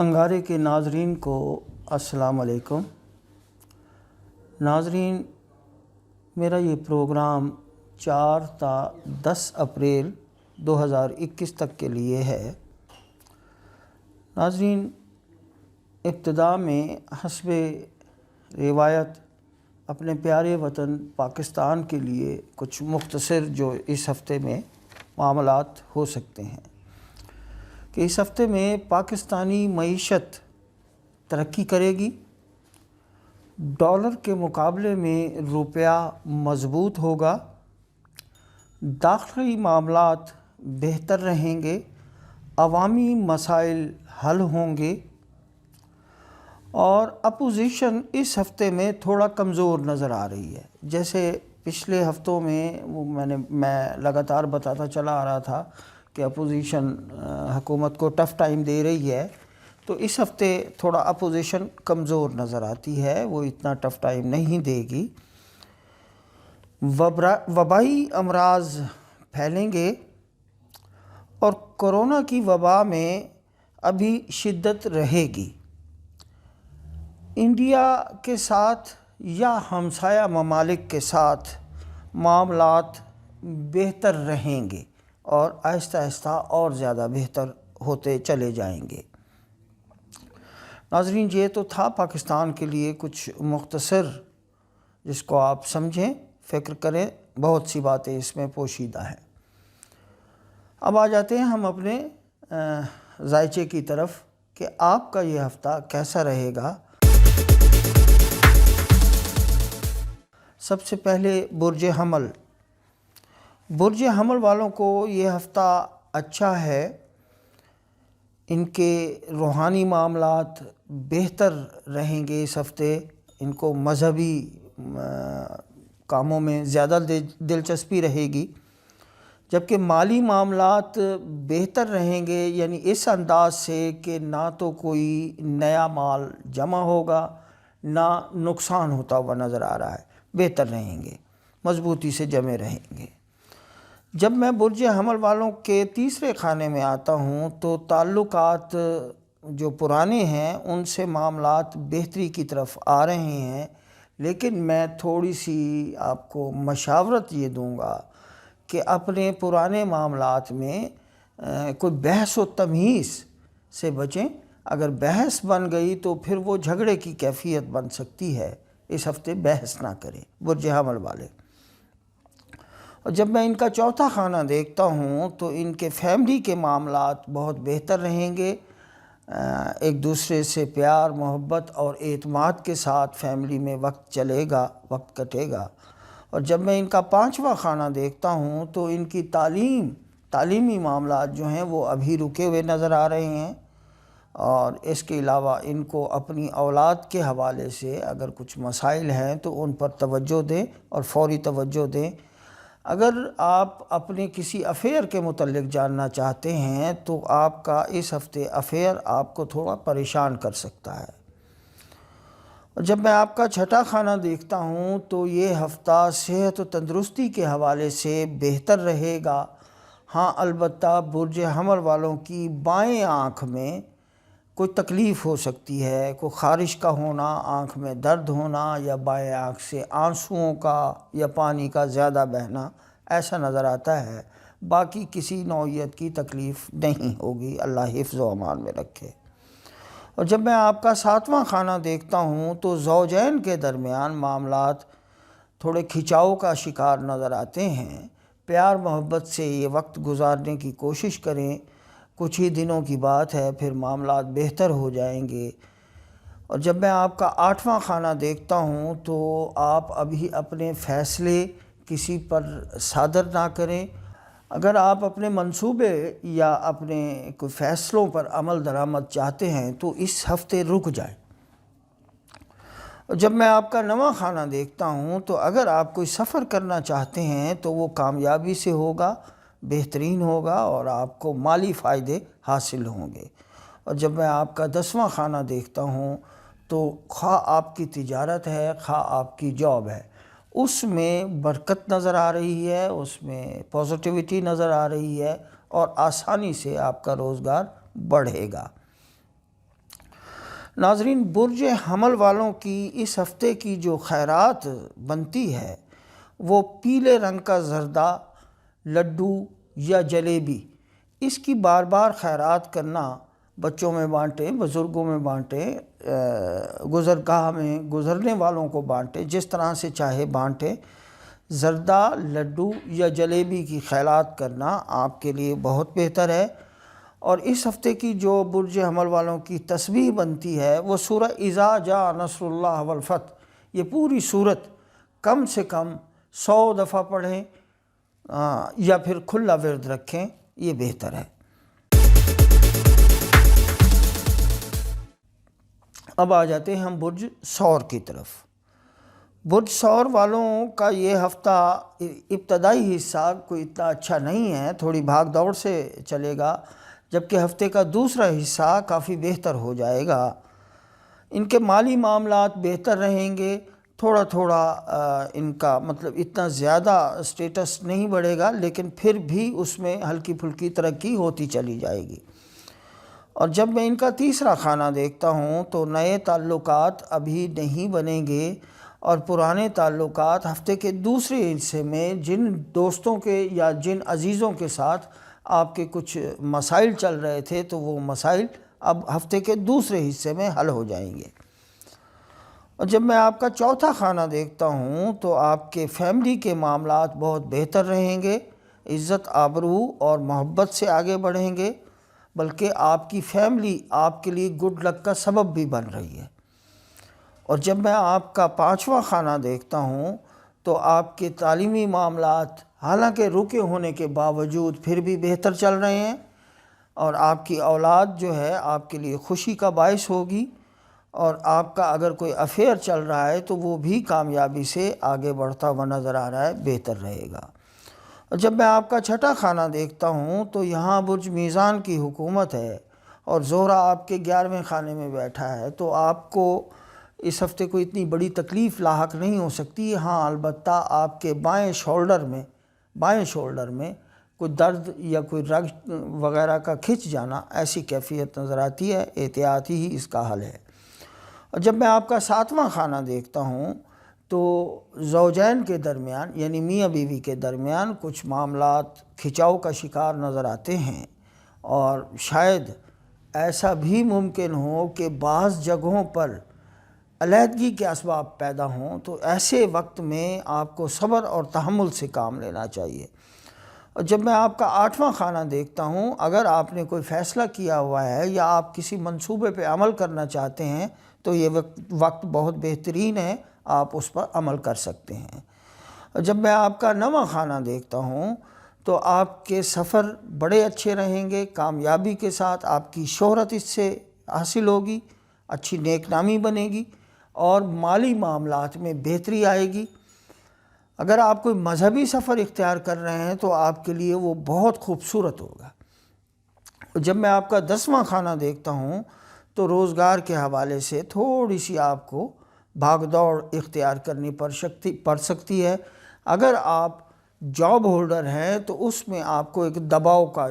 انگارے کے ناظرین کو السلام علیکم۔ ناظرین، میرا یہ پروگرام 4 تا 10 اپریل 2021 تک کے لیے ہے۔ ناظرین، ابتدا میں حسب روایت اپنے پیارے وطن پاکستان کے لیے کچھ مختصر جو اس ہفتے میں معاملات ہو سکتے ہیں کہ اس ہفتے میں پاکستانی معیشت ترقی کرے گی، ڈالر کے مقابلے میں روپیہ مضبوط ہوگا، داخلی معاملات بہتر رہیں گے، عوامی مسائل حل ہوں گے، اور اپوزیشن اس ہفتے میں تھوڑا کمزور نظر آ رہی ہے۔ جیسے پچھلے ہفتوں میں لگاتار بتاتا چلا آ رہا تھا کہ اپوزیشن حکومت کو ٹف ٹائم دے رہی ہے، تو اس ہفتے تھوڑا اپوزیشن کمزور نظر آتی ہے، وہ اتنا ٹف ٹائم نہیں دے گی۔ وبائی امراض پھیلیں گے اور کورونا کی وبا میں ابھی شدت رہے گی۔ انڈیا کے ساتھ یا ہمسایہ ممالک کے ساتھ معاملات بہتر رہیں گے اور آہستہ آہستہ اور زیادہ بہتر ہوتے چلے جائیں گے۔ ناظرین، یہ تو تھا پاکستان کے لیے کچھ مختصر، جس کو آپ سمجھیں، فکر کریں، بہت سی باتیں اس میں پوشیدہ ہیں۔ اب آ جاتے ہیں ہم اپنے ذائچے کی طرف کہ آپ کا یہ ہفتہ کیسا رہے گا۔ سب سے پہلے برج حمل والوں کو یہ ہفتہ اچھا ہے۔ ان کے روحانی معاملات بہتر رہیں گے اس ہفتے، ان کو مذہبی کاموں میں زیادہ دلچسپی رہے گی، جبکہ مالی معاملات بہتر رہیں گے، یعنی اس انداز سے کہ نہ تو کوئی نیا مال جمع ہوگا نہ نقصان ہوتا ہوا نظر آ رہا ہے، بہتر رہیں گے، مضبوطی سے جمے رہیں گے۔ جب میں برج حمل والوں کے تیسرے خانے میں آتا ہوں تو تعلقات جو پرانے ہیں ان سے معاملات بہتری کی طرف آ رہے ہیں، لیکن میں تھوڑی سی آپ کو مشاورت یہ دوں گا کہ اپنے پرانے معاملات میں کوئی بحث و تمیز سے بچیں۔ اگر بحث بن گئی تو پھر وہ جھگڑے کی کیفیت بن سکتی ہے، اس ہفتے بحث نہ کریں برج حمل والے۔ اور جب میں ان کا چوتھا خانہ دیکھتا ہوں تو ان کے فیملی کے معاملات بہت بہتر رہیں گے، ایک دوسرے سے پیار، محبت اور اعتماد کے ساتھ فیملی میں وقت چلے گا، وقت کٹے گا۔ اور جب میں ان کا پانچواں خانہ دیکھتا ہوں تو ان کی تعلیمی معاملات جو ہیں وہ ابھی رکے ہوئے نظر آ رہے ہیں، اور اس کے علاوہ ان کو اپنی اولاد کے حوالے سے اگر کچھ مسائل ہیں تو ان پر توجہ دیں اور فوری توجہ دیں۔ اگر آپ اپنے کسی افیئر کے متعلق جاننا چاہتے ہیں تو آپ کا اس ہفتے افیئر آپ کو تھوڑا پریشان کر سکتا ہے۔ اور جب میں آپ کا چھٹا خانہ دیکھتا ہوں تو یہ ہفتہ صحت و تندرستی کے حوالے سے بہتر رہے گا۔ ہاں، البتہ برج حمل والوں کی بائیں آنکھ میں کوئی تکلیف ہو سکتی ہے، کوئی خارش کا ہونا، آنکھ میں درد ہونا، یا بائیں آنکھ سے آنسوؤں کا یا پانی کا زیادہ بہنا، ایسا نظر آتا ہے۔ باقی کسی نوعیت کی تکلیف نہیں ہوگی، اللہ حفظ و امان میں رکھے۔ اور جب میں آپ کا ساتواں خانہ دیکھتا ہوں تو زوجین کے درمیان معاملات تھوڑے کھچاؤ کا شکار نظر آتے ہیں۔ پیار محبت سے یہ وقت گزارنے کی کوشش کریں، کچھ ہی دنوں کی بات ہے، پھر معاملات بہتر ہو جائیں گے۔ اور جب میں آپ کا آٹھواں خانہ دیکھتا ہوں تو آپ ابھی اپنے فیصلے کسی پر صادر نہ کریں۔ اگر آپ اپنے منصوبے یا اپنے کوئی فیصلوں پر عمل درآمد چاہتے ہیں تو اس ہفتے رک جائیں۔ اور جب میں آپ کا نواں خانہ دیکھتا ہوں تو اگر آپ کوئی سفر کرنا چاہتے ہیں تو وہ کامیابی سے ہوگا، بہترین ہوگا، اور آپ کو مالی فائدے حاصل ہوں گے۔ اور جب میں آپ کا 10واں خانہ دیکھتا ہوں تو خواہ آپ کی تجارت ہے، خواہ آپ کی جاب ہے، اس میں برکت نظر آ رہی ہے، اس میں پازیٹیوٹی نظر آ رہی ہے، اور آسانی سے آپ کا روزگار بڑھے گا۔ ناظرین، برج حمل والوں کی اس ہفتے کی جو خیرات بنتی ہے وہ پیلے رنگ کا زردہ، لڈو یا جلیبی، اس کی بار بار خیرات کرنا، بچوں میں بانٹیں، بزرگوں میں بانٹیں، گزرگاہ میں گزرنے والوں کو بانٹیں، جس طرح سے چاہے بانٹیں۔ زردہ، لڈو یا جلیبی کی خیرات کرنا آپ کے لیے بہت بہتر ہے۔ اور اس ہفتے کی جو برج حمل والوں کی تسبیح بنتی ہے وہ سورہ اذا جاء نصر اللہ والفتح، یہ پوری صورت کم سے کم 100 دفعہ پڑھیں یا پھر کھلا ورد رکھیں، یہ بہتر ہے۔ اب آ جاتے ہیں ہم برج ثور کی طرف۔ برج ثور والوں کا یہ ہفتہ ابتدائی حصہ کوئی اتنا اچھا نہیں ہے، تھوڑی بھاگ دوڑ سے چلے گا، جبکہ ہفتے کا دوسرا حصہ کافی بہتر ہو جائے گا۔ ان کے مالی معاملات بہتر رہیں گے، تھوڑا تھوڑا ان کا مطلب اتنا زیادہ سٹیٹس نہیں بڑھے گا، لیکن پھر بھی اس میں ہلکی پھلکی ترقی ہوتی چلی جائے گی۔ اور جب میں ان کا تیسرا خانہ دیکھتا ہوں تو نئے تعلقات ابھی نہیں بنیں گے، اور پرانے تعلقات ہفتے کے دوسرے حصے میں جن دوستوں کے یا جن عزیزوں کے ساتھ آپ کے کچھ مسائل چل رہے تھے تو وہ مسائل اب ہفتے کے دوسرے حصے میں حل ہو جائیں گے۔ اور جب میں آپ کا چوتھا خانہ دیکھتا ہوں تو آپ کے فیملی کے معاملات بہت بہتر رہیں گے، عزت آبرو اور محبت سے آگے بڑھیں گے، بلکہ آپ کی فیملی آپ کے لیے گڈ لک کا سبب بھی بن رہی ہے۔ اور جب میں آپ کا پانچواں خانہ دیکھتا ہوں تو آپ کے تعلیمی معاملات حالانکہ رکے ہونے کے باوجود پھر بھی بہتر چل رہے ہیں، اور آپ کی اولاد جو ہے آپ کے لیے خوشی کا باعث ہوگی، اور آپ کا اگر کوئی افیئر چل رہا ہے تو وہ بھی کامیابی سے آگے بڑھتا ہوا نظر آ رہا ہے، بہتر رہے گا۔ اور جب میں آپ کا چھٹا خانہ دیکھتا ہوں تو یہاں برج میزان کی حکومت ہے، اور زہرہ آپ کے 11ویں خانے میں بیٹھا ہے، تو آپ کو اس ہفتے کو اتنی بڑی تکلیف لاحق نہیں ہو سکتی۔ ہاں البتہ آپ کے بائیں شولڈر میں کوئی درد یا کوئی رگ وغیرہ کا کھنچ جانا، ایسی کیفیت نظر آتی ہے، احتیاط ہی اس کا حل ہے۔ اور جب میں آپ کا ساتواں خانہ دیکھتا ہوں تو زوجین کے درمیان یعنی میاں بیوی کے درمیان کچھ معاملات کھچاؤ کا شکار نظر آتے ہیں، اور شاید ایسا بھی ممکن ہو کہ بعض جگہوں پر علیحدگی کے اسباب پیدا ہوں، تو ایسے وقت میں آپ کو صبر اور تحمل سے کام لینا چاہیے۔ اور جب میں آپ کا آٹھواں خانہ دیکھتا ہوں، اگر آپ نے کوئی فیصلہ کیا ہوا ہے یا آپ کسی منصوبے پہ عمل کرنا چاہتے ہیں تو یہ وقت بہت بہترین ہے، آپ اس پر عمل کر سکتے ہیں۔ اور جب میں آپ کا نواں خانہ دیکھتا ہوں تو آپ کے سفر بڑے اچھے رہیں گے، کامیابی کے ساتھ آپ کی شہرت اس سے حاصل ہوگی، اچھی نیک نامی بنے گی، اور مالی معاملات میں بہتری آئے گی۔ اگر آپ کوئی مذہبی سفر اختیار کر رہے ہیں تو آپ کے لیے وہ بہت خوبصورت ہوگا۔ جب میں آپ کا 10واں خانہ دیکھتا ہوں تو روزگار کے حوالے سے تھوڑی سی آپ کو بھاگ دوڑ اختیار کرنی پڑ سکتی ہے۔ اگر آپ جاب ہولڈر ہیں تو اس میں آپ کو ایک دباؤ کا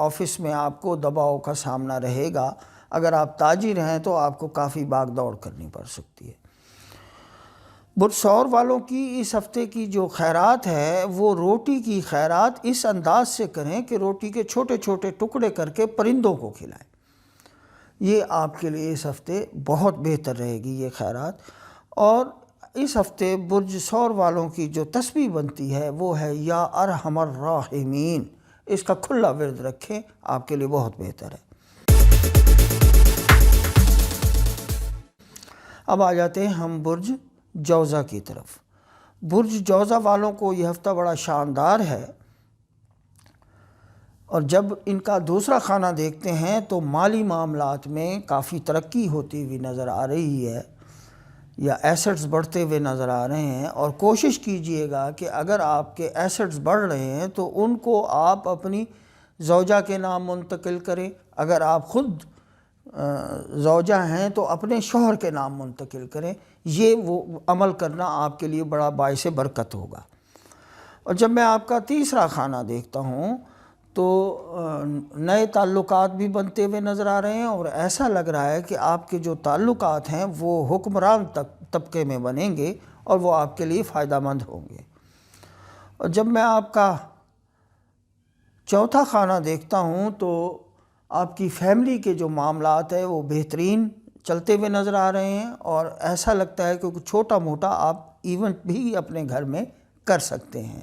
آفس میں آپ کو دباؤ کا سامنا رہے گا۔ اگر آپ تاجر ہیں تو آپ کو کافی بھاگ دوڑ کرنی پڑ سکتی ہے۔ برج ثور والوں کی اس ہفتے کی جو خیرات ہے وہ روٹی کی خیرات اس انداز سے کریں کہ روٹی کے چھوٹے چھوٹے ٹکڑے کر کے پرندوں کو کھلائیں۔ یہ آپ کے لیے اس ہفتے بہت بہتر رہے گی یہ خیرات۔ اور اس ہفتے برج ثور والوں کی جو تسبیح بنتی ہے وہ ہے یا ارحم الراحمین، اس کا کھلا ورد رکھیں، آپ کے لیے بہت بہتر ہے۔ اب آ جاتے ہیں ہم برج جوزہ کی طرف۔ برج جوزہ والوں کو یہ ہفتہ بڑا شاندار ہے، اور جب ان کا دوسرا خانہ دیکھتے ہیں تو مالی معاملات میں کافی ترقی ہوتی ہوئی نظر آ رہی ہے، یا ایسٹس بڑھتے ہوئے نظر آ رہے ہیں۔ اور کوشش کیجئے گا کہ اگر آپ کے ایسٹس بڑھ رہے ہیں تو ان کو آپ اپنی زوجہ کے نام منتقل کریں، اگر آپ خود زوجہ ہیں تو اپنے شوہر کے نام منتقل کریں، یہ وہ عمل کرنا آپ کے لیے بڑا باعث برکت ہوگا۔ اور جب میں آپ کا تیسرا خانہ دیکھتا ہوں تو نئے تعلقات بھی بنتے ہوئے نظر آ رہے ہیں، اور ایسا لگ رہا ہے کہ آپ کے جو تعلقات ہیں وہ حکمران طبقے میں بنیں گے اور وہ آپ کے لیے فائدہ مند ہوں گے۔ اور جب میں آپ کا چوتھا خانہ دیکھتا ہوں تو آپ کی فیملی کے جو معاملات ہیں وہ بہترین چلتے ہوئے نظر آ رہے ہیں، اور ایسا لگتا ہے کہ کچھ چھوٹا موٹا آپ ایونٹ بھی اپنے گھر میں کر سکتے ہیں۔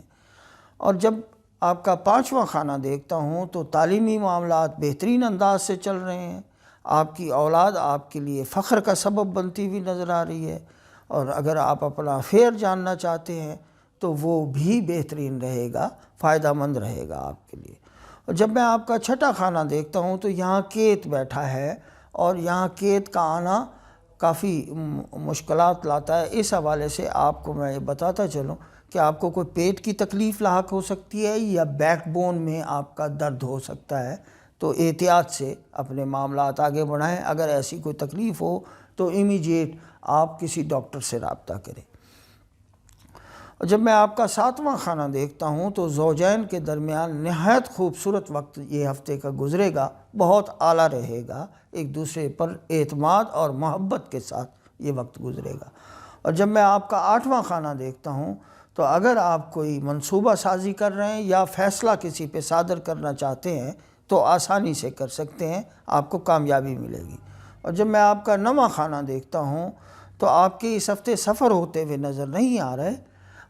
اور جب آپ کا پانچواں خانہ دیکھتا ہوں تو تعلیمی معاملات بہترین انداز سے چل رہے ہیں، آپ کی اولاد آپ کے لیے فخر کا سبب بنتی ہوئی نظر آ رہی ہے، اور اگر آپ اپنا افیئر جاننا چاہتے ہیں تو وہ بھی بہترین رہے گا، فائدہ مند رہے گا آپ کے لیے۔ اور جب میں آپ کا چھٹا خانہ دیکھتا ہوں تو یہاں کیت بیٹھا ہے، اور یہاں کیت کا آنا کافی مشکلات لاتا ہے۔ اس حوالے سے آپ کو میں بتاتا چلوں کہ آپ کو کوئی پیٹ کی تکلیف لاحق ہو سکتی ہے یا بیک بون میں آپ کا درد ہو سکتا ہے، تو احتیاط سے اپنے معاملات آگے بڑھائیں۔ اگر ایسی کوئی تکلیف ہو تو امیجیٹ آپ کسی ڈاکٹر سے رابطہ کریں۔ اور جب میں آپ کا ساتواں خانہ دیکھتا ہوں تو زوجین کے درمیان نہایت خوبصورت وقت یہ ہفتے کا گزرے گا، بہت اعلیٰ رہے گا، ایک دوسرے پر اعتماد اور محبت کے ساتھ یہ وقت گزرے گا۔ اور جب میں آپ کا آٹھواں خانہ دیکھتا ہوں تو اگر آپ کوئی منصوبہ سازی کر رہے ہیں یا فیصلہ کسی پہ صادر کرنا چاہتے ہیں تو آسانی سے کر سکتے ہیں، آپ کو کامیابی ملے گی۔ اور جب میں آپ کا نواں خانہ دیکھتا ہوں تو آپ کے اس ہفتے سفر ہوتے ہوئے نظر نہیں آ رہے،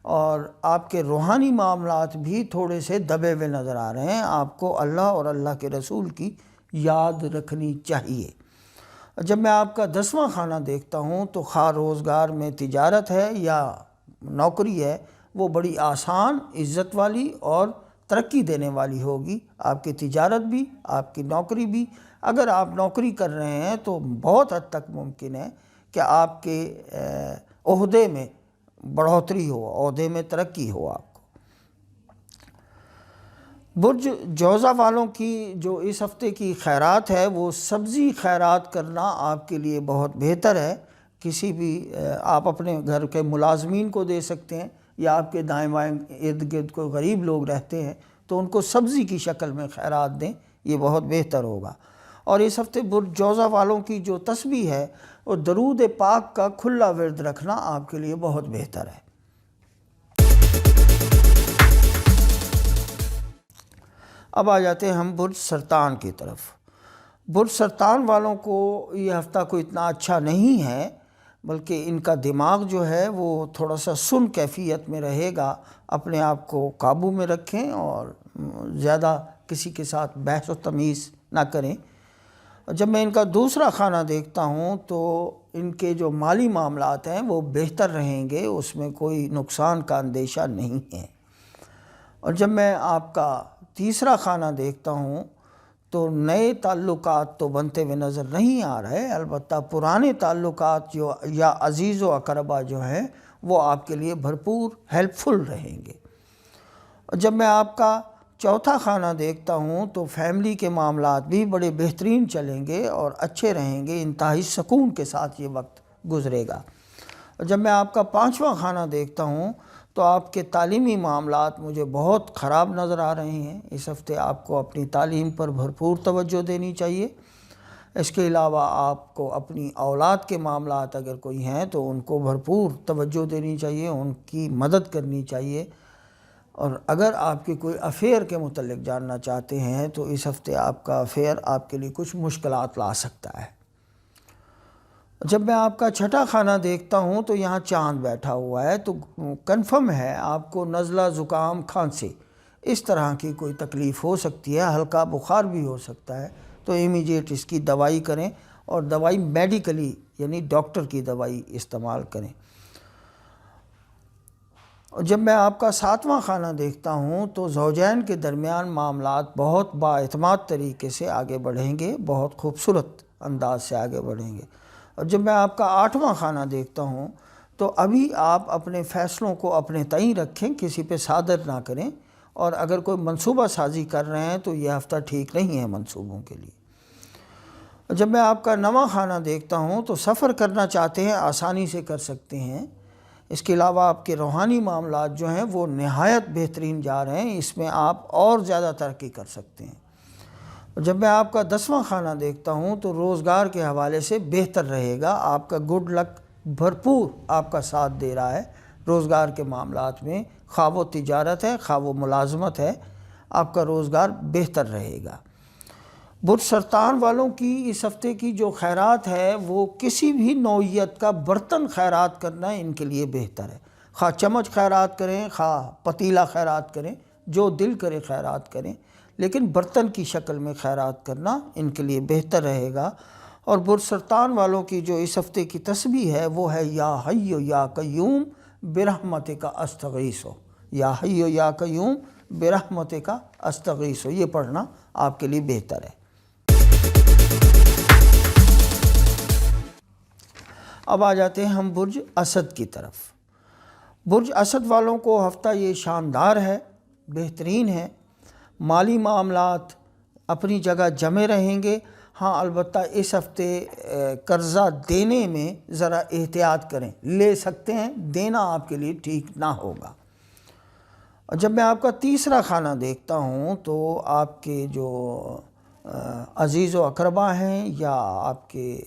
اور آپ کے روحانی معاملات بھی تھوڑے سے دبے ہوئے نظر آ رہے ہیں۔ آپ کو اللہ اور اللہ کے رسول کی یاد رکھنی چاہیے۔ جب میں آپ کا 10واں خانہ دیکھتا ہوں تو خواہ روزگار میں تجارت ہے یا نوکری ہے، وہ بڑی آسان، عزت والی اور ترقی دینے والی ہوگی۔ آپ کی تجارت بھی، آپ کی نوکری بھی۔ اگر آپ نوکری کر رہے ہیں تو بہت حد تک ممکن ہے کہ آپ کے عہدے میں بڑھوتری ہو، عہدے میں ترقی ہو آپ کو۔ برج جوزہ والوں کی جو اس ہفتے کی خیرات ہے وہ سبزی خیرات کرنا آپ کے لیے بہت بہتر ہے۔ کسی بھی آپ اپنے گھر کے ملازمین کو دے سکتے ہیں، یا آپ کے دائیں بائیں ارد گرد کوئی غریب لوگ رہتے ہیں تو ان کو سبزی کی شکل میں خیرات دیں، یہ بہت بہتر ہوگا۔ اور اس ہفتے برج جوزہ والوں کی جو تسبیح ہے وہ درود پاک کا کھلا ورد رکھنا آپ کے لیے بہت بہتر ہے۔ اب آ جاتے ہیں ہم برج سرطان کی طرف۔ برج سرطان والوں کو یہ ہفتہ کوئی اتنا اچھا نہیں ہے، بلکہ ان کا دماغ جو ہے وہ تھوڑا سا سن کیفیت میں رہے گا۔ اپنے آپ کو قابو میں رکھیں اور زیادہ کسی کے ساتھ بحث و تمیز نہ کریں۔ جب میں ان کا دوسرا خانہ دیکھتا ہوں تو ان کے جو مالی معاملات ہیں وہ بہتر رہیں گے، اس میں کوئی نقصان کا اندیشہ نہیں ہے۔ اور جب میں آپ کا تیسرا خانہ دیکھتا ہوں تو نئے تعلقات تو بنتے ہوئے نظر نہیں آ رہے، البتہ پرانے تعلقات جو یا عزیز و اقربا جو ہیں وہ آپ کے لیے بھرپور ہیلپ فل رہیں گے۔ اور جب میں آپ کا چوتھا خانہ دیکھتا ہوں تو فیملی کے معاملات بھی بڑے بہترین چلیں گے اور اچھے رہیں گے، انتہائی سکون کے ساتھ یہ وقت گزرے گا۔ اور جب میں آپ کا پانچواں خانہ دیکھتا ہوں تو آپ کے تعلیمی معاملات مجھے بہت خراب نظر آ رہے ہیں۔ اس ہفتے آپ کو اپنی تعلیم پر بھرپور توجہ دینی چاہیے۔ اس کے علاوہ آپ کو اپنی اولاد کے معاملات اگر کوئی ہیں تو ان کو بھرپور توجہ دینی چاہیے، ان کی مدد کرنی چاہیے۔ اور اگر آپ کی کوئی افیئر کے متعلق جاننا چاہتے ہیں تو اس ہفتے آپ کا افیئر آپ کے لیے کچھ مشکلات لا سکتا ہے۔ جب میں آپ کا چھٹا خانہ دیکھتا ہوں تو یہاں چاند بیٹھا ہوا ہے، تو کنفرم ہے آپ کو نزلہ، زکام، کھانسی اس طرح کی کوئی تکلیف ہو سکتی ہے، ہلکا بخار بھی ہو سکتا ہے، تو امیجیٹ اس کی دوائی کریں، اور دوائی میڈیکلی یعنی ڈاکٹر کی دوائی استعمال کریں۔ اور جب میں آپ کا ساتواں خانہ دیکھتا ہوں تو زوجین کے درمیان معاملات بہت بااعتماد طریقے سے آگے بڑھیں گے، بہت خوبصورت انداز سے آگے بڑھیں گے۔ اور جب میں آپ کا آٹھواں خانہ دیکھتا ہوں تو ابھی آپ اپنے فیصلوں کو اپنے تئیں رکھیں، کسی پہ صادر نہ کریں، اور اگر کوئی منصوبہ سازی کر رہے ہیں تو یہ ہفتہ ٹھیک نہیں ہے منصوبوں کے لیے۔ جب میں آپ کا نواں خانہ دیکھتا ہوں تو سفر کرنا چاہتے ہیں، آسانی سے کر سکتے ہیں، اس کے علاوہ آپ کے روحانی معاملات جو ہیں وہ نہایت بہترین جا رہے ہیں، اس میں آپ اور زیادہ ترقی کر سکتے ہیں۔ اور جب میں آپ کا 10واں خانہ دیکھتا ہوں تو روزگار کے حوالے سے بہتر رہے گا، آپ کا گڈ لک بھرپور آپ کا ساتھ دے رہا ہے روزگار کے معاملات میں، خواہ وہ تجارت ہے خواہ وہ ملازمت ہے، آپ کا روزگار بہتر رہے گا۔ برج سرطان والوں کی اس ہفتے کی جو خیرات ہے وہ کسی بھی نوعیت کا برتن خیرات کرنا ان کے لیے بہتر ہے، خواہ چمچ خیرات کریں خواہ پتیلا خیرات کریں، جو دل کرے خیرات کریں، لیکن برتن کی شکل میں خیرات کرنا ان کے لیے بہتر رہے گا۔ اور برج سرطان والوں کی جو اس ہفتے کی تسبیح ہے وہ ہے یا حی یا قیوم برحمتک استغیث، یا حی یا قیوم برحمتک استغیث، یہ پڑھنا آپ کے لیے بہتر ہے۔ اب آ جاتے ہیں ہم برج اسد کی طرف۔ برج اسد والوں کو ہفتہ یہ شاندار ہے، بہترین ہے، مالی معاملات اپنی جگہ جمے رہیں گے۔ ہاں البتہ اس ہفتے قرضہ دینے میں ذرا احتیاط کریں، لے سکتے ہیں، دینا آپ کے لیے ٹھیک نہ ہوگا۔ اور جب میں آپ کا 3واں خانہ دیکھتا ہوں تو آپ کے جو عزیز و اقربا ہیں یا آپ کے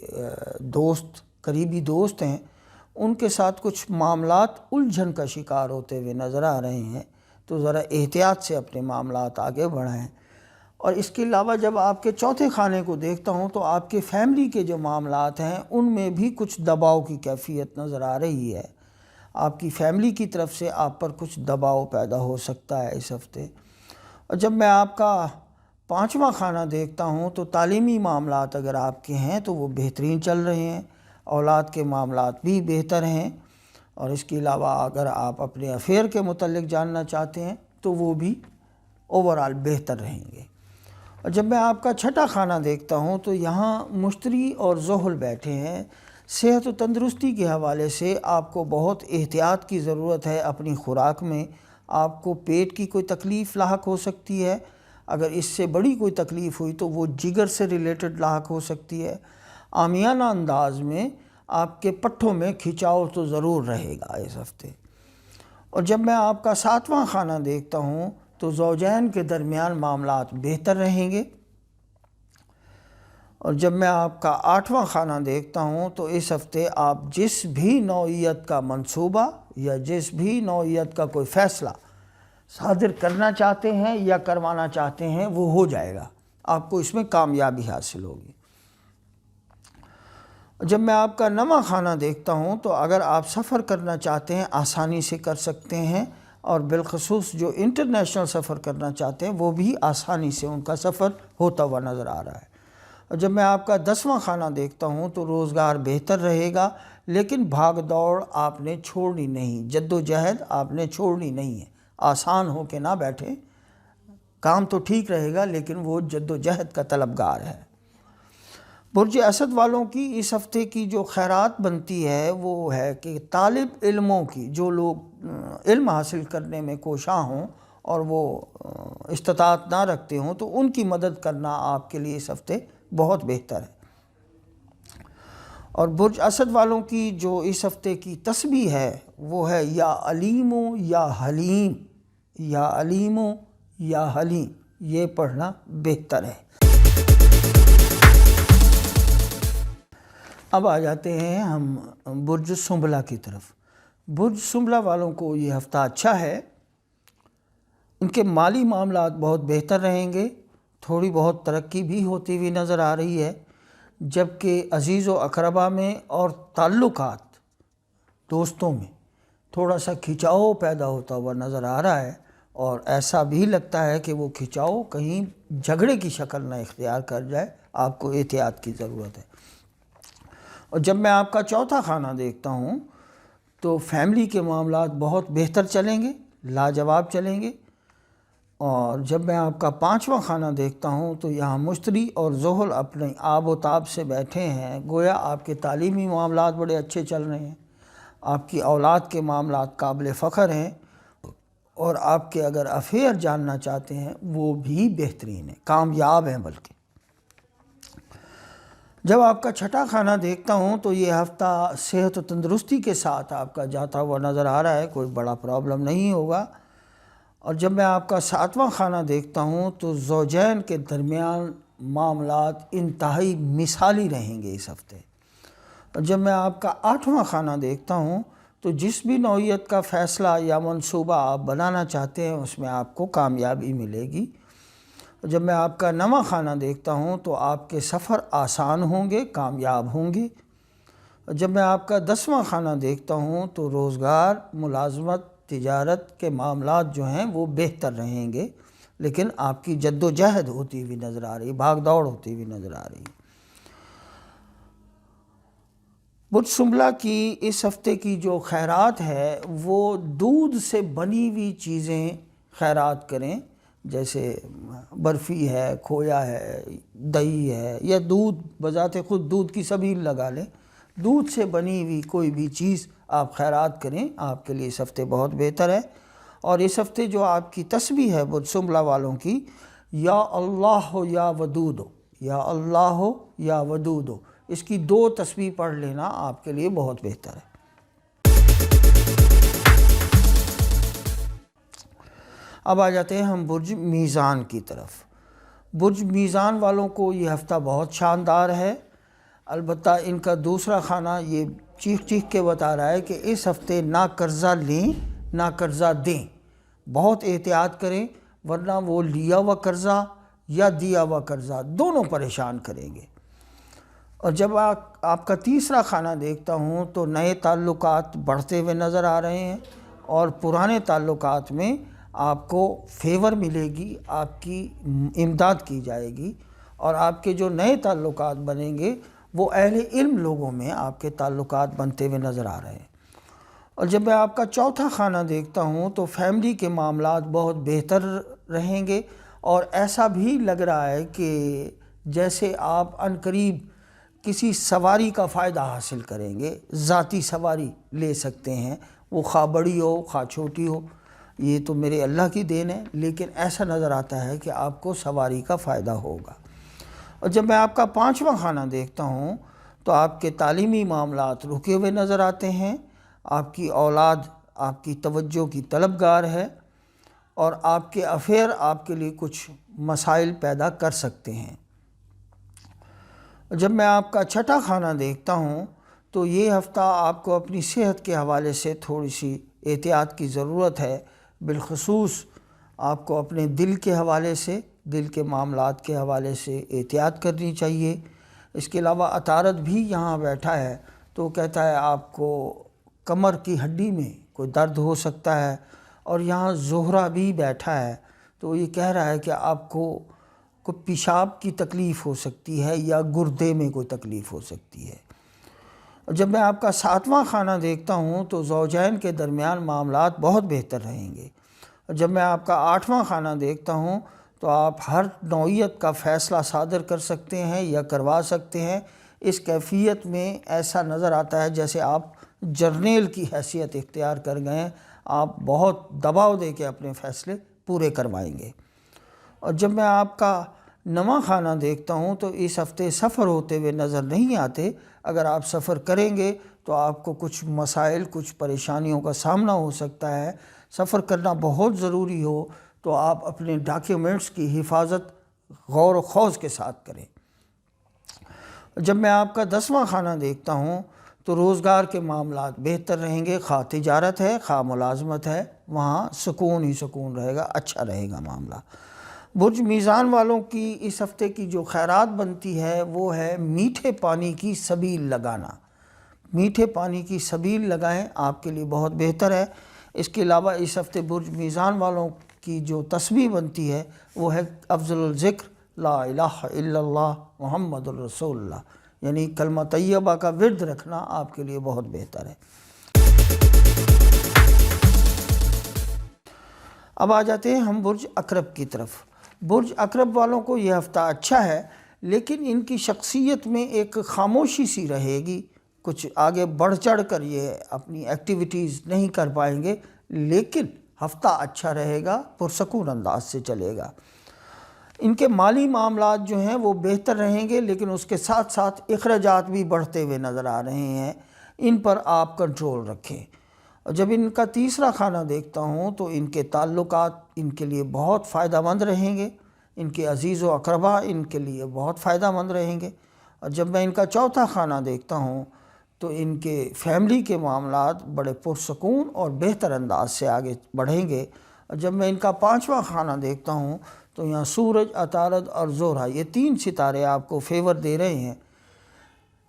دوست، قریبی دوست ہیں، ان کے ساتھ کچھ معاملات الجھن کا شکار ہوتے ہوئے نظر آ رہے ہیں، تو ذرا احتیاط سے اپنے معاملات آگے بڑھائیں۔ اور اس کے علاوہ جب آپ کے 4تھے خانے کو دیکھتا ہوں تو آپ کے فیملی کے جو معاملات ہیں ان میں بھی کچھ دباؤ کی کیفیت نظر آ رہی ہے، آپ کی فیملی کی طرف سے آپ پر کچھ دباؤ پیدا ہو سکتا ہے اس ہفتے۔ اور جب میں آپ کا 5واں خانہ دیکھتا ہوں تو تعلیمی معاملات اگر آپ کے ہیں تو وہ بہترین چل رہے ہیں، اولاد کے معاملات بھی بہتر ہیں، اور اس کے علاوہ اگر آپ اپنے افیئر کے متعلق جاننا چاہتے ہیں تو وہ بھی اوورآل بہتر رہیں گے۔ اور جب میں آپ کا 6واں خانہ دیکھتا ہوں تو یہاں مشتری اور زحل بیٹھے ہیں، صحت و تندرستی کے حوالے سے آپ کو بہت احتیاط کی ضرورت ہے اپنی خوراک میں۔ آپ کو پیٹ کی کوئی تکلیف لاحق ہو سکتی ہے، اگر اس سے بڑی کوئی تکلیف ہوئی تو وہ جگر سے ریلیٹڈ لاحق ہو سکتی ہے۔ عامیانہ انداز میں آپ کے پٹھوں میں کھچاؤ تو ضرور رہے گا اس ہفتے۔ اور جب میں آپ کا 7واں خانہ دیکھتا ہوں تو زوجین کے درمیان معاملات بہتر رہیں گے۔ اور جب میں آپ کا 8واں خانہ دیکھتا ہوں تو اس ہفتے آپ جس بھی نوعیت کا منصوبہ یا جس بھی نوعیت کا کوئی فیصلہ صادر کرنا چاہتے ہیں یا کروانا چاہتے ہیں وہ ہو جائے گا، آپ کو اس میں کامیابی حاصل ہوگی۔ جب میں آپ کا 9واں خانہ دیکھتا ہوں تو اگر آپ سفر کرنا چاہتے ہیں آسانی سے کر سکتے ہیں، اور بالخصوص جو انٹرنیشنل سفر کرنا چاہتے ہیں وہ بھی آسانی سے ان کا سفر ہوتا ہوا نظر آ رہا ہے۔ اور جب میں آپ کا 10واں خانہ دیکھتا ہوں تو روزگار بہتر رہے گا، لیکن بھاگ دوڑ آپ نے چھوڑنی نہیں، جد و جہد آپ نے چھوڑنی نہیں ہے، آسان ہو کے نہ بیٹھیں، کام تو ٹھیک رہے گا لیکن وہ جد و جہد کا طلبگار ہے۔ برج اسد والوں کی اس ہفتے کی جو خیرات بنتی ہے وہ ہے کہ طالب علموں کی، جو لوگ علم حاصل کرنے میں کوشاں ہوں اور وہ استطاعت نہ رکھتے ہوں تو ان کی مدد کرنا آپ کے لیے اس ہفتے بہت بہتر ہے۔ اور برج اسد والوں کی جو اس ہفتے کی تسبیح ہے وہ ہے یا علیم یا حلیم، یا علیم یا حلیم، یہ پڑھنا بہتر ہے۔ اب آ جاتے ہیں ہم برج سنبلہ کی طرف۔ برج سنبلہ والوں کو یہ ہفتہ اچھا ہے، ان کے مالی معاملات بہت بہتر رہیں گے، تھوڑی بہت ترقی بھی ہوتی ہوئی نظر آ رہی ہے، جبکہ عزیز و اقربا میں اور تعلقات دوستوں میں تھوڑا سا کھچاؤ پیدا ہوتا ہوا نظر آ رہا ہے، اور ایسا بھی لگتا ہے کہ وہ کھچاؤ کہیں جھگڑے کی شکل نہ اختیار کر جائے، آپ کو احتیاط کی ضرورت ہے۔ اور جب میں آپ کا 4تھا خانہ دیکھتا ہوں تو فیملی کے معاملات بہت بہتر چلیں گے، لاجواب چلیں گے۔ اور جب میں آپ کا 5واں خانہ دیکھتا ہوں تو یہاں مشتری اور زحل اپنے آب و تاب سے بیٹھے ہیں، گویا آپ کے تعلیمی معاملات بڑے اچھے چل رہے ہیں، آپ کی اولاد کے معاملات قابل فخر ہیں، اور آپ کے اگر افیئر جاننا چاہتے ہیں وہ بھی بہترین ہیں، کامیاب ہیں بلکہ۔ جب آپ کا چھٹا خانہ دیکھتا ہوں تو یہ ہفتہ صحت و تندرستی کے ساتھ آپ کا جاتا ہوا نظر آ رہا ہے، کوئی بڑا پرابلم نہیں ہوگا۔ اور جب میں آپ کا ساتواں خانہ دیکھتا ہوں تو زوجین کے درمیان معاملات انتہائی مثالی رہیں گے اس ہفتے۔ اور جب میں آپ کا آٹھواں خانہ دیکھتا ہوں تو جس بھی نوعیت کا فیصلہ یا منصوبہ آپ بنانا چاہتے ہیں اس میں آپ کو کامیابی ملے گی۔ جب میں آپ کا نواں خانہ دیکھتا ہوں تو آپ کے سفر آسان ہوں گے، کامیاب ہوں گے۔ جب میں آپ کا 10واں خانہ دیکھتا ہوں تو روزگار، ملازمت، تجارت کے معاملات جو ہیں وہ بہتر رہیں گے، لیکن آپ کی جد و جہد ہوتی ہوئی نظر آ رہی، بھاگ دوڑ ہوتی ہوئی نظر آ رہی۔ برج سنبلہ کی اس ہفتے کی جو خیرات ہے وہ دودھ سے بنی ہوئی چیزیں خیرات کریں، جیسے برفی ہے، کھویا ہے، دہی ہے، یا دودھ بذات خود دودھ کی سبیل لگا لیں، دودھ سے بنی ہوئی کوئی بھی چیز آپ خیرات کریں، آپ کے لیے اس ہفتے بہت بہتر ہے۔ اور اس ہفتے جو آپ کی تسبیح ہے برج سنبلہ والوں کی، یا اللہ ہو یا ودود ہو، یا اللہ ہو یا ودود ہو، اس کی 2 تسبیح پڑھ لینا آپ کے لیے بہت بہتر ہے۔ اب آ جاتے ہیں ہم برج میزان کی طرف۔ برج میزان والوں کو یہ ہفتہ بہت شاندار ہے، البتہ ان کا دوسرا خانہ یہ چیخ چیخ کے بتا رہا ہے کہ اس ہفتے نہ قرضہ لیں نہ قرضہ دیں، بہت احتیاط کریں، ورنہ وہ لیا ہوا قرضہ یا دیا ہوا قرضہ دونوں پریشان کریں گے۔ اور جب آپ کا تیسرا خانہ دیکھتا ہوں تو نئے تعلقات بڑھتے ہوئے نظر آ رہے ہیں، اور پرانے تعلقات میں آپ کو فیور ملے گی، آپ کی امداد کی جائے گی، اور آپ کے جو نئے تعلقات بنیں گے وہ اہل علم لوگوں میں آپ کے تعلقات بنتے ہوئے نظر آ رہے ہیں۔ اور جب میں آپ کا چوتھا خانہ دیکھتا ہوں تو فیملی کے معاملات بہت بہتر رہیں گے، اور ایسا بھی لگ رہا ہے کہ جیسے آپ عنقریب کسی سواری کا فائدہ حاصل کریں گے، ذاتی سواری لے سکتے ہیں، وہ خواہ بڑی ہو خواہ چھوٹی ہو، یہ تو میرے اللہ کی دین ہے، لیکن ایسا نظر آتا ہے کہ آپ کو سواری کا فائدہ ہوگا۔ اور جب میں آپ کا 5واں خانہ دیکھتا ہوں تو آپ کے تعلیمی معاملات رکے ہوئے نظر آتے ہیں، آپ کی اولاد آپ کی توجہ کی طلبگار ہے، اور آپ کے افیئر آپ کے لیے کچھ مسائل پیدا کر سکتے ہیں۔ جب میں آپ کا چھٹا خانہ دیکھتا ہوں تو یہ ہفتہ آپ کو اپنی صحت کے حوالے سے تھوڑی سی احتیاط کی ضرورت ہے، بالخصوص آپ کو اپنے دل کے حوالے سے، دل کے معاملات کے حوالے سے احتیاط کرنی چاہیے۔ اس کے علاوہ عطارد بھی یہاں بیٹھا ہے تو کہتا ہے آپ کو کمر کی ہڈی میں کوئی درد ہو سکتا ہے، اور یہاں زہرہ بھی بیٹھا ہے تو یہ کہہ رہا ہے کہ آپ کو کوئی پیشاب کی تکلیف ہو سکتی ہے یا گردے میں کوئی تکلیف ہو سکتی ہے۔ جب میں آپ کا 7واں خانہ دیکھتا ہوں تو زوجین کے درمیان معاملات بہت بہتر رہیں گے۔ جب میں آپ کا 8واں خانہ دیکھتا ہوں تو آپ ہر نوعیت کا فیصلہ صادر کر سکتے ہیں یا کروا سکتے ہیں۔ اس کیفیت میں ایسا نظر آتا ہے جیسے آپ جرنیل کی حیثیت اختیار کر گئے ہیں، آپ بہت دباؤ دے کے اپنے فیصلے پورے کروائیں گے۔ اور جب میں آپ کا 9واں خانہ دیکھتا ہوں تو اس ہفتے سفر ہوتے ہوئے نظر نہیں آتے۔ اگر آپ سفر کریں گے تو آپ کو کچھ مسائل، کچھ پریشانیوں کا سامنا ہو سکتا ہے۔ سفر کرنا بہت ضروری ہو تو آپ اپنے ڈاکیومنٹس کی حفاظت غور و خوض کے ساتھ کریں۔ جب میں آپ کا 10واں خانہ دیکھتا ہوں تو روزگار کے معاملات بہتر رہیں گے، خواہ تجارت ہے خواہ ملازمت ہے، وہاں سکون ہی سکون رہے گا، اچھا رہے گا معاملہ۔ برج میزان والوں کی اس ہفتے کی جو خیرات بنتی ہے وہ ہے میٹھے پانی کی سبیل لگانا۔ میٹھے پانی کی سبیل لگائیں، آپ کے لیے بہت بہتر ہے۔ اس کے علاوہ اس ہفتے برج میزان والوں کی جو تسبیح بنتی ہے وہ ہے افضل الذکر لا الہ الا اللہ محمد الرسول اللہ، یعنی کلمہ طیبہ کا ورد رکھنا آپ کے لیے بہت بہتر ہے۔ اب آ جاتے ہیں ہم برج عقرب کی طرف۔ برج عقرب والوں کو یہ ہفتہ اچھا ہے، لیکن ان کی شخصیت میں ایک خاموشی سی رہے گی، کچھ آگے بڑھ چڑھ کر یہ اپنی ایکٹیویٹیز نہیں کر پائیں گے، لیکن ہفتہ اچھا رہے گا، پرسکون انداز سے چلے گا۔ ان کے مالی معاملات جو ہیں وہ بہتر رہیں گے، لیکن اس کے ساتھ ساتھ اخراجات بھی بڑھتے ہوئے نظر آ رہے ہیں، ان پر آپ کنٹرول رکھیں۔ اور جب ان کا تیسرا خانہ دیکھتا ہوں تو ان کے تعلقات ان کے لیے بہت فائدہ مند رہیں گے، ان کے عزیز و اقربا ان کے لیے بہت فائدہ مند رہیں گے۔ اور جب میں ان کا چوتھا خانہ دیکھتا ہوں تو ان کے فیملی کے معاملات بڑے پرسکون اور بہتر انداز سے آگے بڑھیں گے۔ اور جب میں ان کا پانچواں خانہ دیکھتا ہوں تو یہاں سورج، عطارد اور زہرہ، یہ 3 ستارے آپ کو فیور دے رہے ہیں۔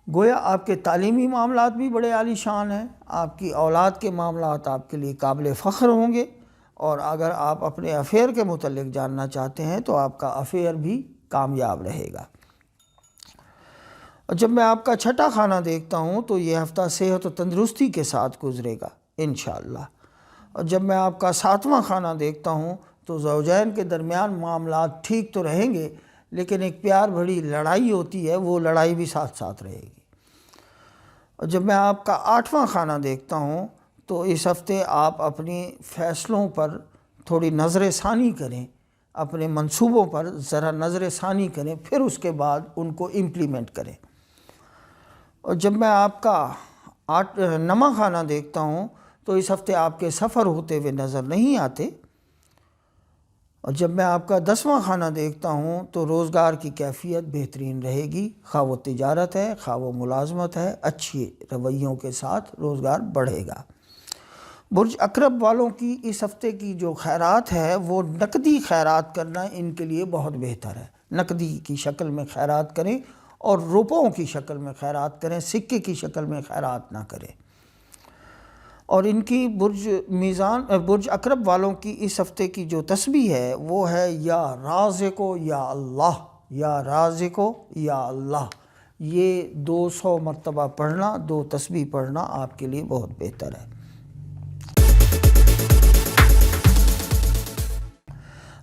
گویا آپ کے تعلیمی معاملات بھی بڑے عالی شان ہیں، آپ کی اولاد کے معاملات آپ کے لیے قابل فخر ہوں گے، اور اگر آپ اپنے افیئر کے متعلق جاننا چاہتے ہیں تو آپ کا افیئر بھی کامیاب رہے گا۔ اور جب میں آپ کا چھٹا خانہ دیکھتا ہوں تو یہ ہفتہ صحت و تندرستی کے ساتھ گزرے گا انشاءاللہ۔ اور جب میں آپ کا 7واں خانہ دیکھتا ہوں تو زوجین کے درمیان معاملات ٹھیک تو رہیں گے، لیکن ایک پیار بھری لڑائی ہوتی ہے، وہ لڑائی بھی ساتھ ساتھ رہے گی۔ اور جب میں آپ کا 8واں خانہ دیکھتا ہوں تو اس ہفتے آپ اپنی فیصلوں پر تھوڑی نظر ثانی کریں، اپنے منصوبوں پر ذرا نظر ثانی کریں، پھر اس کے بعد ان کو امپلیمنٹ کریں۔ اور جب میں آپ کا 9واں خانہ دیکھتا ہوں تو اس ہفتے آپ کے سفر ہوتے ہوئے نظر نہیں آتے۔ اور جب میں آپ کا 10واں خانہ دیکھتا ہوں تو روزگار کی کیفیت بہترین رہے گی، خواہ وہ تجارت ہے خواہ وہ ملازمت ہے، اچھی رویوں کے ساتھ روزگار بڑھے گا۔ برج اکرب والوں کی اس ہفتے کی جو خیرات ہے وہ نقدی خیرات کرنا ان کے لیے بہت بہتر ہے۔ نقدی کی شکل میں خیرات کریں اور روپوں کی شکل میں خیرات کریں، سکے کی شکل میں خیرات نہ کریں۔ اور ان کی برج اکرب والوں کی اس ہفتے کی جو تسبیح ہے وہ ہے یا رازقو یا اللہ، یا رازقو یا اللہ۔ یہ 200 مرتبہ پڑھنا، 2 تسبیح پڑھنا آپ کے لیے بہت بہتر ہے۔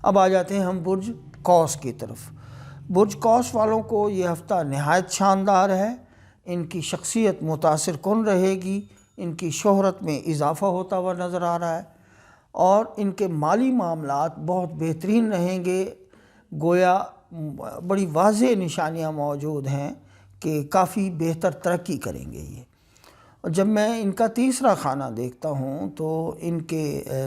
اب آ جاتے ہیں ہم برج قوس کی طرف۔ برج قوس والوں کو یہ ہفتہ نہایت شاندار ہے، ان کی شخصیت متاثر کن رہے گی، ان کی شہرت میں اضافہ ہوتا ہوا نظر آ رہا ہے، اور ان کے مالی معاملات بہت بہترین رہیں گے۔ گویا بڑی واضح نشانیاں موجود ہیں کہ کافی بہتر ترقی کریں گے یہ۔ اور جب میں ان کا تیسرا خانہ دیکھتا ہوں تو ان کے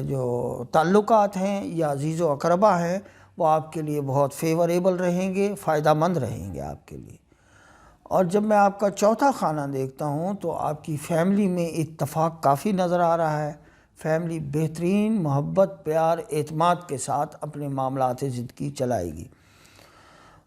جو تعلقات ہیں یا عزیز و اقربا ہیں وہ آپ کے لیے بہت فیوریبل رہیں گے، فائدہ مند رہیں گے آپ کے لیے۔ اور جب میں آپ کا چوتھا خانہ دیکھتا ہوں تو آپ کی فیملی میں اتفاق کافی نظر آ رہا ہے، فیملی بہترین محبت، پیار، اعتماد کے ساتھ اپنے معاملات زندگی چلائے گی۔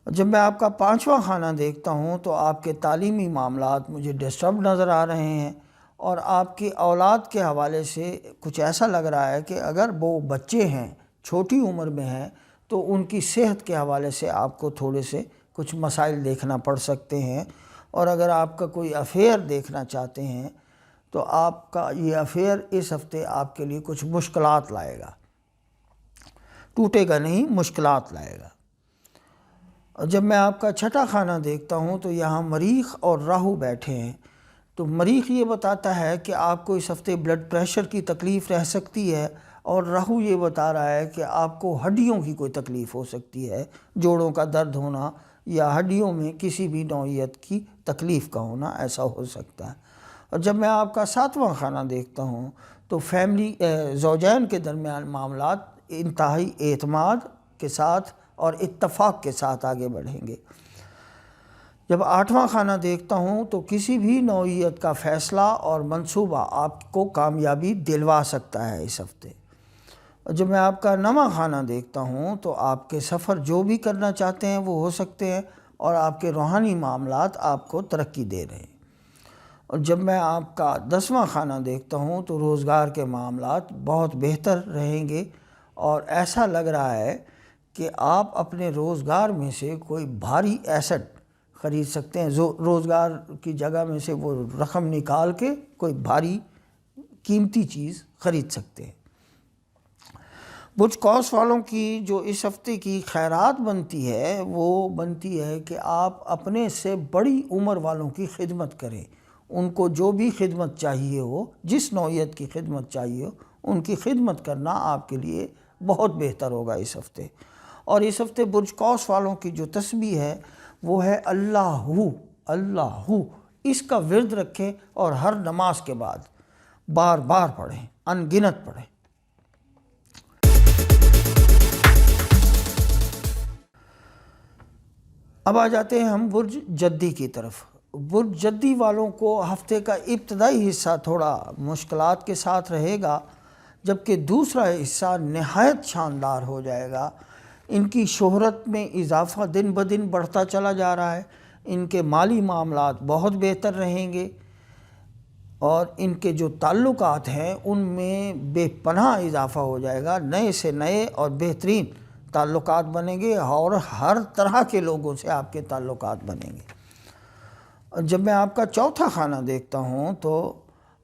جب میں آپ کا 5واں خانہ دیکھتا ہوں تو آپ کے تعلیمی معاملات مجھے ڈسٹرب نظر آ رہے ہیں، اور آپ کی اولاد کے حوالے سے کچھ ایسا لگ رہا ہے کہ اگر وہ بچے ہیں، چھوٹی عمر میں ہیں، تو ان کی صحت کے حوالے سے آپ کو تھوڑے سے کچھ مسائل دیکھنا پڑ سکتے ہیں۔ اور اگر آپ کا کوئی افیئر دیکھنا چاہتے ہیں تو آپ کا یہ افیئر اس ہفتے آپ کے لیے کچھ مشکلات لائے گا، ٹوٹے گا نہیں، مشکلات لائے گا۔ اور جب میں آپ کا چھٹا خانہ دیکھتا ہوں تو یہاں مریخ اور راہو بیٹھے ہیں، تو مریخ یہ بتاتا ہے کہ آپ کو اس ہفتے بلڈ پریشر کی تکلیف رہ سکتی ہے، اور راہو یہ بتا رہا ہے کہ آپ کو ہڈیوں کی کوئی تکلیف ہو سکتی ہے، جوڑوں کا درد ہونا یا ہڈیوں میں کسی بھی نوعیت کی تکلیف کا ہونا، ایسا ہو سکتا ہے۔ اور جب میں آپ کا 7واں خانہ دیکھتا ہوں تو فیملی زوجین کے درمیان معاملات انتہائی اعتماد کے ساتھ اور اتفاق کے ساتھ آگے بڑھیں گے۔ جب 8واں خانہ دیکھتا ہوں تو کسی بھی نوعیت کا فیصلہ اور منصوبہ آپ کو کامیابی دلوا سکتا ہے اس ہفتے۔ اور جب میں آپ کا 9واں خانہ دیکھتا ہوں تو آپ کے سفر جو بھی کرنا چاہتے ہیں وہ ہو سکتے ہیں، اور آپ کے روحانی معاملات آپ کو ترقی دے رہے ہیں۔ اور جب میں آپ کا 10واں خانہ دیکھتا ہوں تو روزگار کے معاملات بہت بہتر رہیں گے، اور ایسا لگ رہا ہے کہ آپ اپنے روزگار میں سے کوئی بھاری ایسٹ خرید سکتے ہیں، روزگار کی جگہ میں سے وہ رقم نکال کے کوئی بھاری قیمتی چیز خرید سکتے ہیں۔ برج قوس والوں کی جو اس ہفتے کی خیرات بنتی ہے وہ بنتی ہے کہ آپ اپنے سے بڑی عمر والوں کی خدمت کریں، ان کو جو بھی خدمت چاہیے ہو، جس نوعیت کی خدمت چاہیے ہو، ان کی خدمت کرنا آپ کے لیے بہت بہتر ہوگا اس ہفتے۔ اور اس ہفتے برج قوس والوں کی جو تسبیح ہے وہ ہے اللہ اللہ، اس کا ورد رکھیں اور ہر نماز کے بعد بار بار پڑھیں، ان گنت پڑھیں۔ اب آ جاتے ہیں ہم برج جدی کی طرف۔ برج جدی والوں کو ہفتے کا ابتدائی حصہ تھوڑا مشکلات کے ساتھ رہے گا، جبکہ دوسرا حصہ نہایت شاندار ہو جائے گا۔ ان کی شہرت میں اضافہ دن بدن بڑھتا چلا جا رہا ہے، ان کے مالی معاملات بہت بہتر رہیں گے، اور ان کے جو تعلقات ہیں ان میں بے پناہ اضافہ ہو جائے گا، نئے سے نئے اور بہترین تعلقات بنیں گے، اور ہر طرح کے لوگوں سے آپ کے تعلقات بنیں گے۔ جب میں آپ کا چوتھا خانہ دیکھتا ہوں تو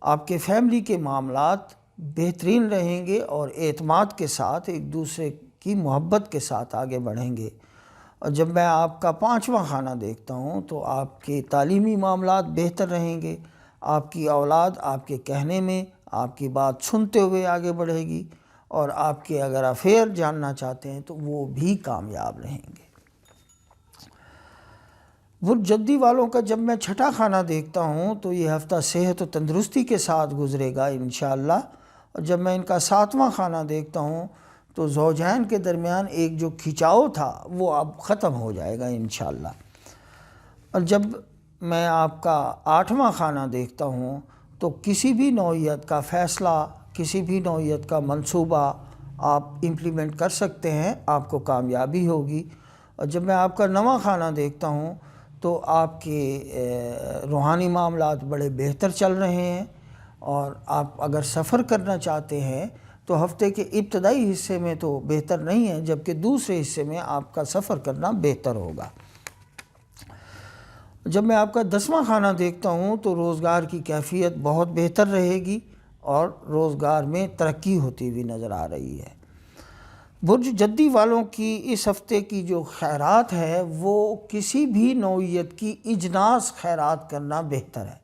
آپ کے فیملی کے معاملات بہترین رہیں گے اور اعتماد کے ساتھ ایک دوسرے کی محبت کے ساتھ آگے بڑھیں گے۔ اور جب میں آپ کا پانچواں خانہ دیکھتا ہوں تو آپ کے تعلیمی معاملات بہتر رہیں گے، آپ کی اولاد آپ کے کہنے میں آپ کی بات سنتے ہوئے آگے بڑھے گی، اور آپ کے اگر افیئر جاننا چاہتے ہیں تو وہ بھی کامیاب رہیں گے۔ برج جدی والوں کا جب میں چھٹا خانہ دیکھتا ہوں تو یہ ہفتہ صحت و تندرستی کے ساتھ گزرے گا انشاءاللہ، اور جب میں ان کا ساتواں خانہ دیکھتا ہوں تو زوجین کے درمیان ایک جو کھچاؤ تھا وہ اب ختم ہو جائے گا انشاءاللہ۔ اور جب میں آپ کا آٹھواں خانہ دیکھتا ہوں تو کسی بھی نوعیت کا فیصلہ، کسی بھی نوعیت کا منصوبہ آپ امپلیمنٹ کر سکتے ہیں، آپ کو کامیابی ہوگی۔ اور جب میں آپ کا نواں خانہ دیکھتا ہوں تو آپ کے روحانی معاملات بڑے بہتر چل رہے ہیں، اور آپ اگر سفر کرنا چاہتے ہیں تو ہفتے کے ابتدائی حصے میں تو بہتر نہیں ہے، جبکہ دوسرے حصے میں آپ کا سفر کرنا بہتر ہوگا۔ جب میں آپ کا 10واں خانہ دیکھتا ہوں تو روزگار کی کیفیت بہت بہتر رہے گی اور روزگار میں ترقی ہوتی ہوئی نظر آ رہی ہے۔ برج جدی والوں کی اس ہفتے کی جو خیرات ہے وہ کسی بھی نوعیت کی اجناس خیرات کرنا بہتر ہے،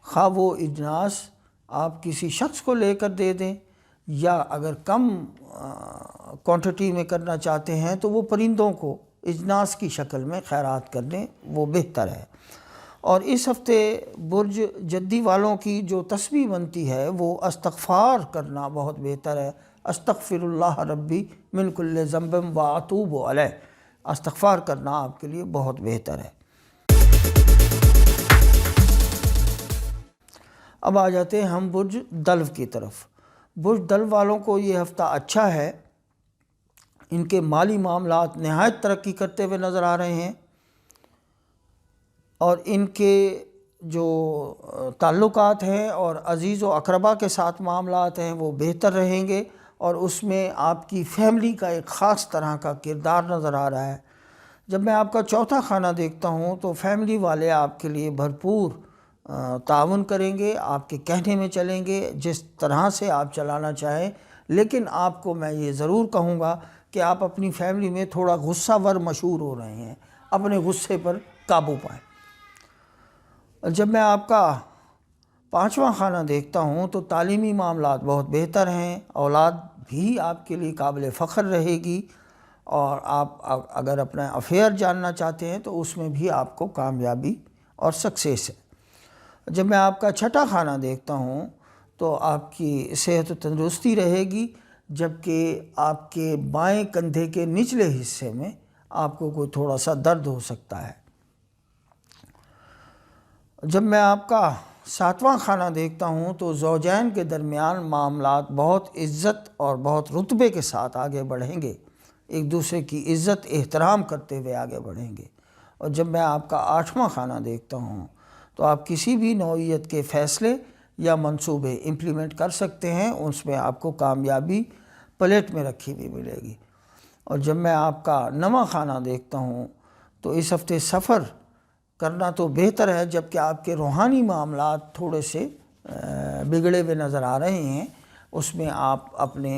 خواہ وہ اجناس آپ کسی شخص کو لے کر دے دیں، یا اگر کم کوانٹٹی میں کرنا چاہتے ہیں تو وہ پرندوں کو اجناس کی شکل میں خیرات کر دیں، وہ بہتر ہے۔ اور اس ہفتے برج جدی والوں کی جو تسبیح بنتی ہے وہ استغفار کرنا بہت بہتر ہے۔ استغفر اللہ ربی من کل ذنب واتوب علیہ، استغفار کرنا آپ کے لیے بہت بہتر ہے۔ اب آ جاتے ہیں ہم برج دلو کی طرف۔ برج دلو والوں کو یہ ہفتہ اچھا ہے، ان کے مالی معاملات نہایت ترقی کرتے ہوئے نظر آ رہے ہیں، اور ان کے جو تعلقات ہیں اور عزیز و اقربا کے ساتھ معاملات ہیں وہ بہتر رہیں گے، اور اس میں آپ کی فیملی کا ایک خاص طرح کا کردار نظر آ رہا ہے۔ جب میں آپ کا چوتھا خانہ دیکھتا ہوں تو فیملی والے آپ کے لیے بھرپور تعاون کریں گے، آپ کے کہنے میں چلیں گے جس طرح سے آپ چلانا چاہیں، لیکن آپ کو میں یہ ضرور کہوں گا کہ آپ اپنی فیملی میں تھوڑا غصہ ور مشہور ہو رہے ہیں، اپنے غصے پر قابو پائیں۔ جب میں آپ کا پانچواں خانہ دیکھتا ہوں تو تعلیمی معاملات بہت بہتر ہیں، اولاد بھی آپ کے لیے قابل فخر رہے گی، اور آپ اگر اپنا افیئر جاننا چاہتے ہیں تو اس میں بھی آپ کو کامیابی اور سکسیس ہے۔ جب میں آپ کا چھٹا خانہ دیکھتا ہوں تو آپ کی صحت و تندرستی رہے گی، جبکہ آپ کے بائیں کندھے کے نچلے حصے میں آپ کو کوئی تھوڑا سا درد ہو سکتا ہے۔ جب میں آپ کا ساتواں خانہ دیکھتا ہوں تو زوجین کے درمیان معاملات بہت عزت اور بہت رتبے کے ساتھ آگے بڑھیں گے، ایک دوسرے کی عزت احترام کرتے ہوئے آگے بڑھیں گے۔ اور جب میں آپ کا آٹھواں خانہ دیکھتا ہوں تو آپ کسی بھی نوعیت کے فیصلے یا منصوبے امپلیمنٹ کر سکتے ہیں، اس میں آپ کو کامیابی پلیٹ میں رکھی ہوئی ملے گی۔ اور جب میں آپ کا نواں خانہ دیکھتا ہوں تو اس ہفتے سفر کرنا تو بہتر ہے، جبکہ آپ کے روحانی معاملات تھوڑے سے بگڑے ہوئے نظر آ رہے ہیں، اس میں آپ اپنے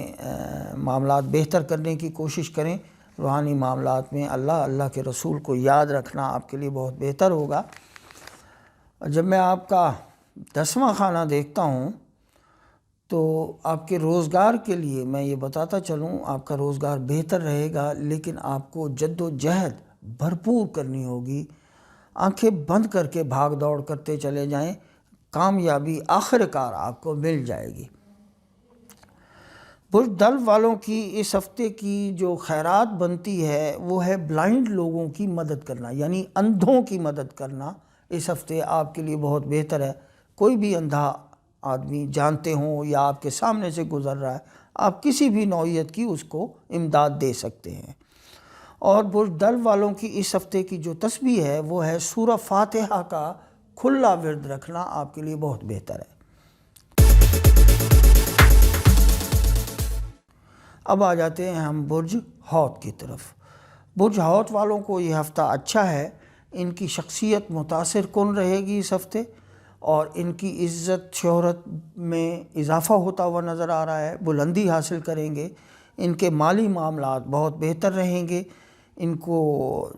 معاملات بہتر کرنے کی کوشش کریں۔ روحانی معاملات میں اللہ کے رسول کو یاد رکھنا آپ کے لیے بہت بہتر ہوگا۔ جب میں آپ کا 10واں خانہ دیکھتا ہوں تو آپ کے روزگار کے لیے میں یہ بتاتا چلوں، آپ کا روزگار بہتر رہے گا، لیکن آپ کو جد و جہد بھرپور کرنی ہوگی۔ آنکھیں بند کر کے بھاگ دوڑ کرتے چلے جائیں، کامیابی آخر کار آپ کو مل جائے گی۔ برج دل والوں کی اس ہفتے کی جو خیرات بنتی ہے وہ ہے بلائنڈ لوگوں کی مدد کرنا، یعنی اندھوں کی مدد کرنا۔ اس ہفتے آپ کے لیے بہت بہتر ہے۔ کوئی بھی اندھا آدمی جانتے ہوں یا آپ کے سامنے سے گزر رہا ہے، آپ کسی بھی نوعیت کی اس کو امداد دے سکتے ہیں۔ اور برج دل والوں کی اس ہفتے کی جو تسبیح ہے وہ ہے سورہ فاتحہ کا کھلا ورد رکھنا، آپ کے لیے بہت بہتر ہے۔ اب آ جاتے ہیں ہم برج حوت کی طرف۔ برج حوت والوں کو یہ ہفتہ اچھا ہے، ان کی شخصیت متاثر کن رہے گی اس ہفتے، اور ان کی عزت شہرت میں اضافہ ہوتا ہوا نظر آ رہا ہے، بلندی حاصل کریں گے۔ ان کے مالی معاملات بہت بہتر رہیں گے۔ ان کو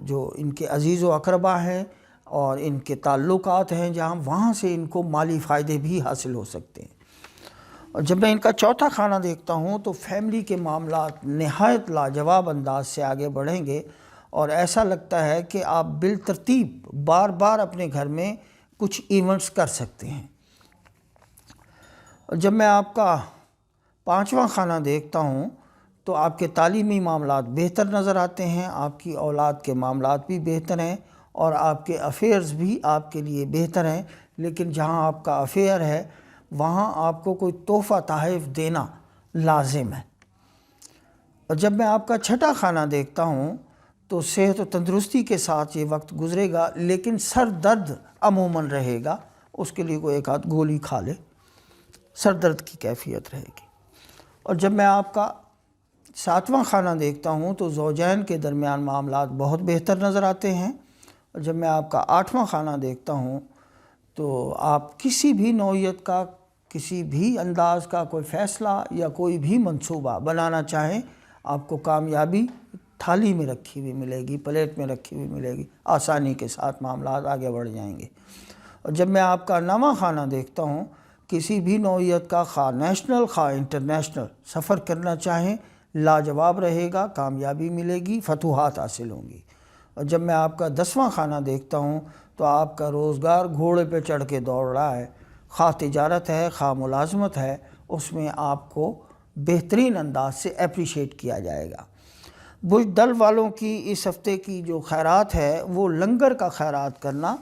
جو ان کے عزیز و اقربا ہیں اور ان کے تعلقات ہیں جہاں، وہاں سے ان کو مالی فائدے بھی حاصل ہو سکتے ہیں۔ اور جب میں ان کا چوتھا خانہ دیکھتا ہوں تو فیملی کے معاملات نہایت لاجواب انداز سے آگے بڑھیں گے، اور ایسا لگتا ہے کہ آپ بالترتیب بار بار اپنے گھر میں کچھ ایونٹس کر سکتے ہیں۔ اور جب میں آپ کا پانچواں خانہ دیکھتا ہوں تو آپ کے تعلیمی معاملات بہتر نظر آتے ہیں، آپ کی اولاد کے معاملات بھی بہتر ہیں، اور آپ کے افیئرز بھی آپ کے لیے بہتر ہیں۔ لیکن جہاں آپ کا افیئر ہے وہاں آپ کو کوئی تحفہ تحائف دینا لازم ہے۔ اور جب میں آپ کا چھٹا خانہ دیکھتا ہوں تو صحت و تندرستی کے ساتھ یہ وقت گزرے گا، لیکن سر درد عموماً رہے گا، اس کے لیے کوئی ایک آدھ گولی کھا لے، سر درد کی کیفیت رہے گی۔ اور جب میں آپ کا ساتواں خانہ دیکھتا ہوں تو زوجین کے درمیان معاملات بہت بہتر نظر آتے ہیں۔ اور جب میں آپ کا آٹھواں خانہ دیکھتا ہوں تو آپ کسی بھی نوعیت کا، کسی بھی انداز کا کوئی فیصلہ یا کوئی بھی منصوبہ بنانا چاہیں، آپ کو کامیابی تھالی میں رکھی ہوئی ملے گی، پلیٹ میں رکھی ہوئی ملے گی، آسانی کے ساتھ معاملات آگے بڑھ جائیں گے۔ اور جب میں آپ کا نواں خانہ دیکھتا ہوں، کسی بھی نوعیت کا خواہ نیشنل خواہ انٹرنیشنل سفر کرنا چاہیں، لاجواب رہے گا، کامیابی ملے گی، فتوحات حاصل ہوں گی۔ اور جب میں آپ کا 10واں خانہ دیکھتا ہوں تو آپ کا روزگار گھوڑے پہ چڑھ کے دوڑ رہا ہے، خواہ تجارت ہے، خواہ ملازمت ہے، اس میں آپ کو بہترین انداز سے اپریشیٹ کیا جائے گا۔ برج دل والوں کی اس ہفتے کی جو خیرات ہے وہ لنگر کا خیرات کرنا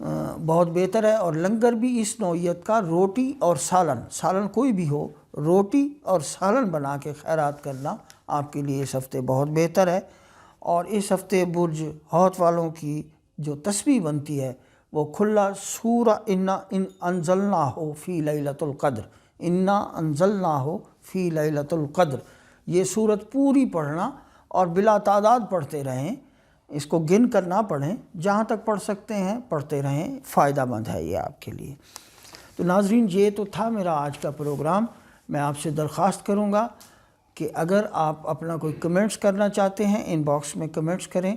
بہت بہتر ہے، اور لنگر بھی اس نوعیت کا روٹی اور سالن کوئی بھی ہو، روٹی اور سالن بنا کے خیرات کرنا آپ کے لیے اس ہفتے بہت بہتر ہے۔ اور اس ہفتے برج حوت والوں کی جو تسبیح بنتی ہے وہ کھلا سورہ انا انزلناہ فی لیلۃ القدر، انا انزلناہ فی لیلۃ القدر، یہ سورت پوری پڑھنا اور بلا تعداد پڑھتے رہیں، اس کو گن کر نہ پڑھیں، جہاں تک پڑھ سکتے ہیں پڑھتے رہیں، فائدہ مند ہے یہ آپ کے لیے۔ تو ناظرین، یہ تو تھا میرا آج کا پروگرام۔ میں آپ سے درخواست کروں گا کہ اگر آپ اپنا کوئی کمنٹس کرنا چاہتے ہیں ان باکس میں کمنٹس کریں،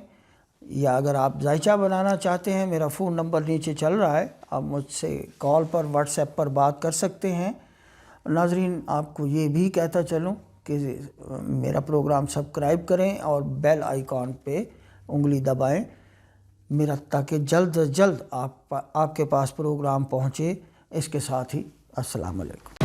یا اگر آپ ذائچہ بنانا چاہتے ہیں، میرا فون نمبر نیچے چل رہا ہے، آپ مجھ سے کال پر واٹس ایپ پر بات کر سکتے ہیں۔ ناظرین، آپ کو یہ بھی کہتا چلوں کہ میرا پروگرام سبسکرائب کریں اور بیل آئیکن پہ انگلی دبائیں میرا، تاکہ جلد از جلد آپ کے پاس پروگرام پہنچے۔ اس کے ساتھ ہی السلام علیکم۔